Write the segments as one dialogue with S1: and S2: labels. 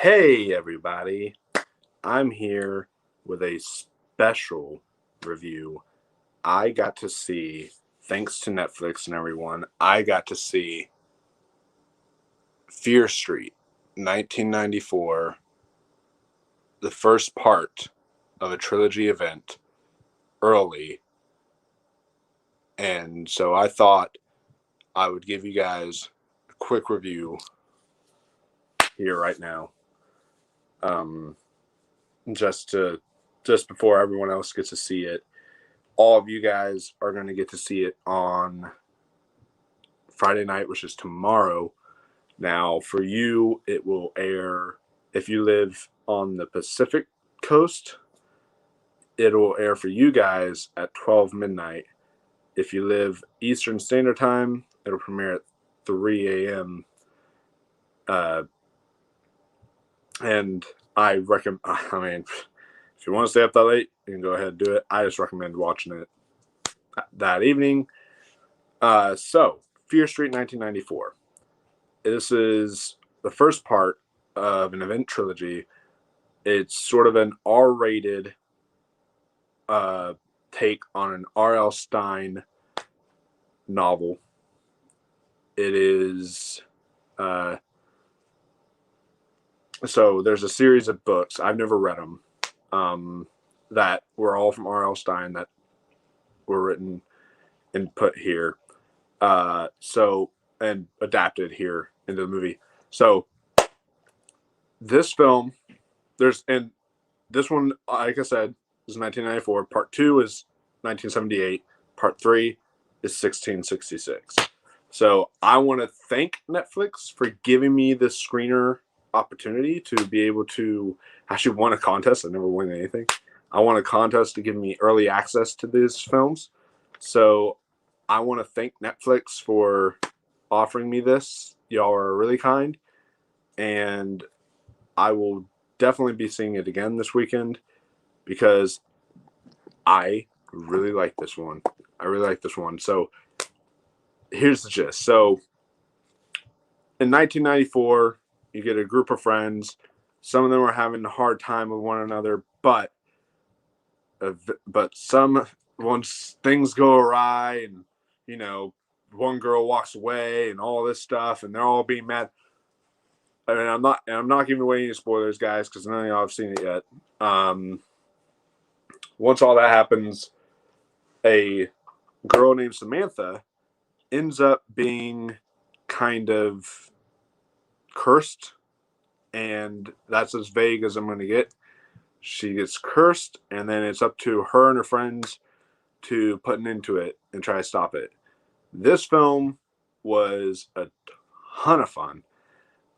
S1: Hey, everybody. I'm here with a special review. I got to see, thanks to Netflix and everyone, I got to see Fear Street, 1994, the first part of a trilogy event early. And so I thought I would give you guys a quick review here right now. Just before everyone else gets to see it. All of you guys are going to get to see it on Friday night, which is tomorrow. Now, for you, it will air, if you live on the Pacific coast, it will air for you guys at 12 midnight. If you live Eastern Standard Time, it'll premiere at 3 a.m. And I recommend, if you want to stay up that late, you can go ahead and do it. I just recommend watching it that evening. So, Fear Street 1994. This is the first part of an event trilogy. It's sort of an R-rated take on an R.L. Stine novel. It is so there's a series of books. I've never read them that were all from R.L. Stine that were written and put here. And adapted here into the movie. So this film, this one, like I said, is 1994. Part 2 is 1978. Part 3 is 1666. So I want to thank Netflix for giving me this screener opportunity to be able to actually win a contest. I never win anything. I won a contest to give me early access to these films. So I want to thank Netflix for offering me this. Y'all are really kind. And I will definitely be seeing it again this weekend because I really like this one. So here's the gist. So in 1994, you get a group of friends. Some of them are having a hard time with one another, but once things go awry and, one girl walks away and all this stuff and they're all being mad. I mean, I'm not giving away any spoilers, guys, because none of y'all have seen it yet. Once all that happens, a girl named Samantha ends up being kind of cursed, and that's as vague as I'm going to get. She gets cursed, and then it's up to her and her friends to put an end to it and try to stop it. This film was a ton of fun.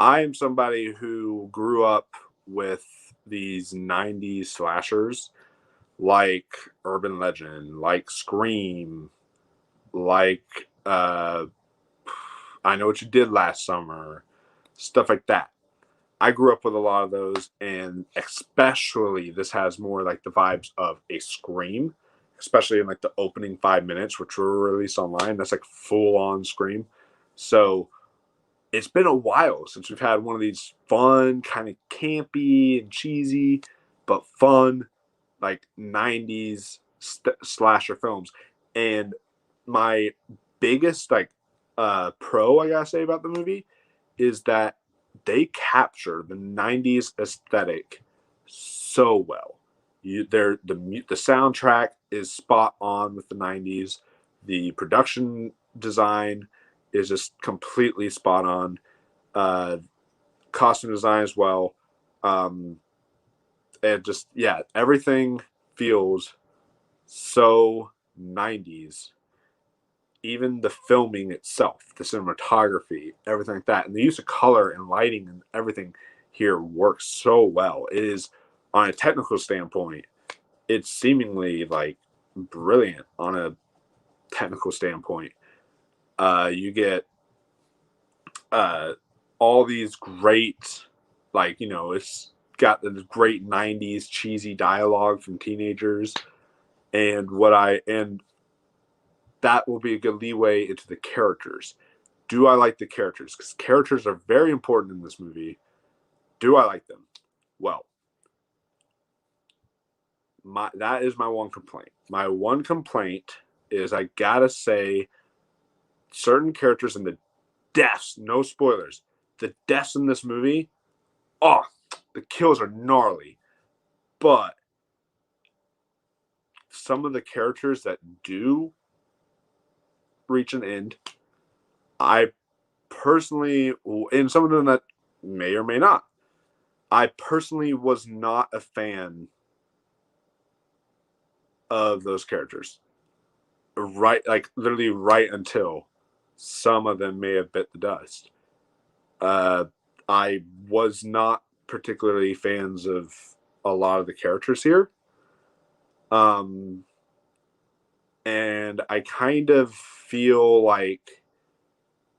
S1: I am somebody who grew up with these 90s slashers like Urban Legend, like Scream, like I Know What You Did Last Summer, stuff like that. I grew up with a lot of those, and especially this has more like the vibes of a Scream, especially in like the opening 5 minutes, which were released online. That's like full on Scream. So it's been a while since we've had one of these fun, kind of campy and cheesy, but fun, like 90s slasher films. And my biggest pro I gotta say about the movie is that they capture the 90s aesthetic so well. The soundtrack is spot on with the 90s. The production design is just completely spot on. Costume design as well. And just, yeah, everything feels so 90s. Even the filming itself, the cinematography, everything like that, and the use of color and lighting and everything here works so well. It is, on a technical standpoint, it's seemingly like brilliant on a technical standpoint. You get all these great, it's got the great 90s cheesy dialogue from teenagers, and that will be a good leeway into the characters. Do I like the characters? Because characters are very important in this movie. Do I like them? Well, that is my one complaint. My one complaint is I gotta say certain characters and the deaths, no spoilers, the deaths in this movie, oh, the kills are gnarly. But some of the characters that do reach an end, I personally, and some of them that may or may not, I personally was not a fan of those characters. Right, like literally right until some of them may have bit the dust. I was not particularly fans of a lot of the characters here. Um, and I kind of feel like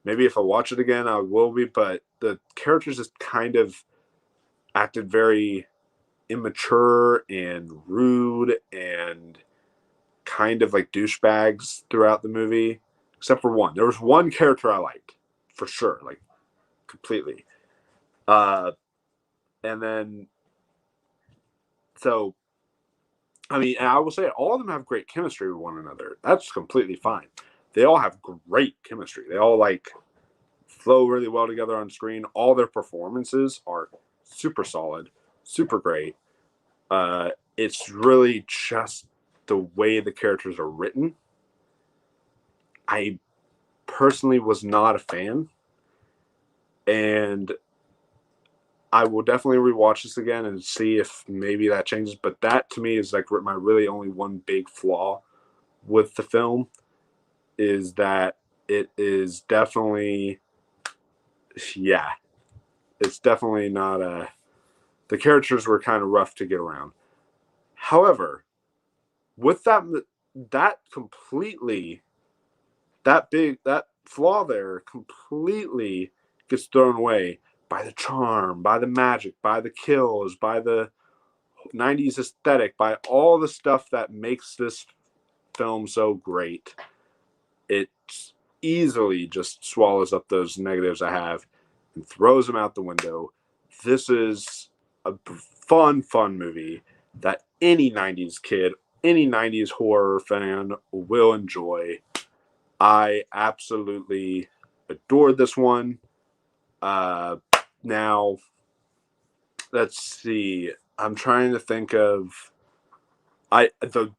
S1: maybe if I watch it again, I will be, but the characters just kind of acted very immature and rude and kind of like douchebags throughout the movie, except for one. There was one character I liked for sure, like completely. Uh, and then so I mean, and I will say all of them have great chemistry with one another. That's completely fine. They all have great chemistry. They all like flow really well together on screen. All their performances are super solid, super great. It's really just the way the characters are written. I personally was not a fan, and I will definitely rewatch this again and see if maybe that changes. But that to me is like my really only one big flaw with the film is that it is definitely, yeah, it's definitely not a. The characters were kind of rough to get around. However, with that completely, that flaw there completely gets thrown away by the charm, by the magic, by the kills, by the 90s aesthetic, by all the stuff that makes this film so great. It easily just swallows up those negatives I have and throws them out the window. This is a fun movie that any 90s kid, any 90s horror fan will enjoy. I absolutely adored this one. Now, let's see. I'm trying to think of the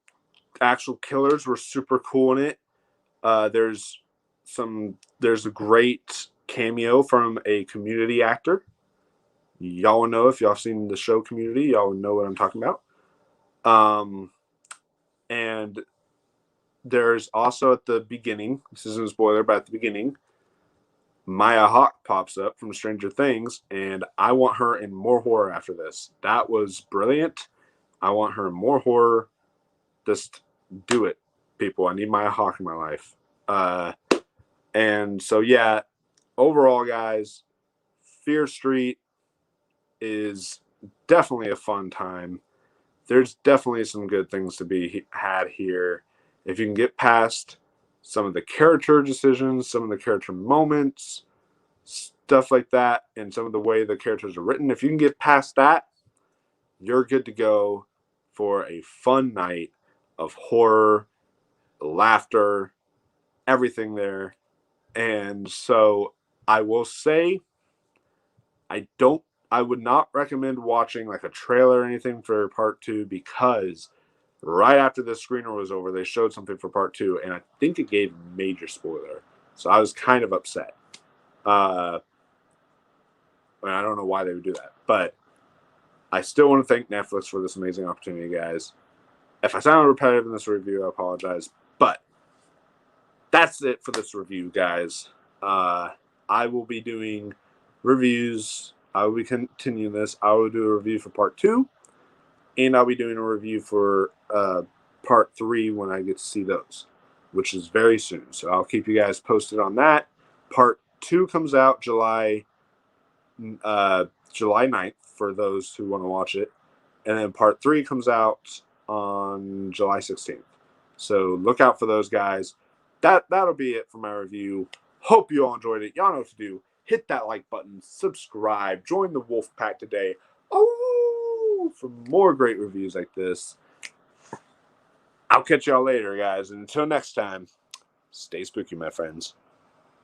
S1: actual killers were super cool in it. There's a great cameo from a Community actor. Y'all know if y'all seen the show Community, y'all know what I'm talking about. And there's also at the beginning, this isn't a spoiler, but at the beginning, Maya Hawke pops up from Stranger Things, and I want her in more horror after this. That was brilliant. I want her in more horror. Just do it, people. I need Maya Hawke in my life. And so, yeah, overall, guys, Fear Street is definitely a fun time. There's definitely some good things to be had here. If you can get past some of the character decisions, some of the character moments, stuff like that, and some of the way the characters are written, if you can get past that, you're good to go for a fun night of horror, laughter, everything there. And so I will say I would not recommend watching like a trailer or anything for part two because right after the screener was over, they showed something for part two, and I think it gave major spoiler. So I was kind of upset. I don't know why they would do that, but I still want to thank Netflix for this amazing opportunity, guys. If I sound repetitive in this review, I apologize, but that's it for this review, guys. I will be doing reviews. I will be continuing this. I will do a review for part two, and I'll be doing a review for part three when I get to see those, which is very soon. So I'll keep you guys posted on that. Part two comes out July 9th for those who want to watch it, and then part three comes out on July 16th. So look out for those, guys. That'll be it for my review. Hope you all enjoyed it. Y'all know what to do. hit that like button, subscribe, join the Wolf Pack today. Oh, for more great reviews like this. I'll catch y'all later, guys. And until next time, stay spooky, my friends.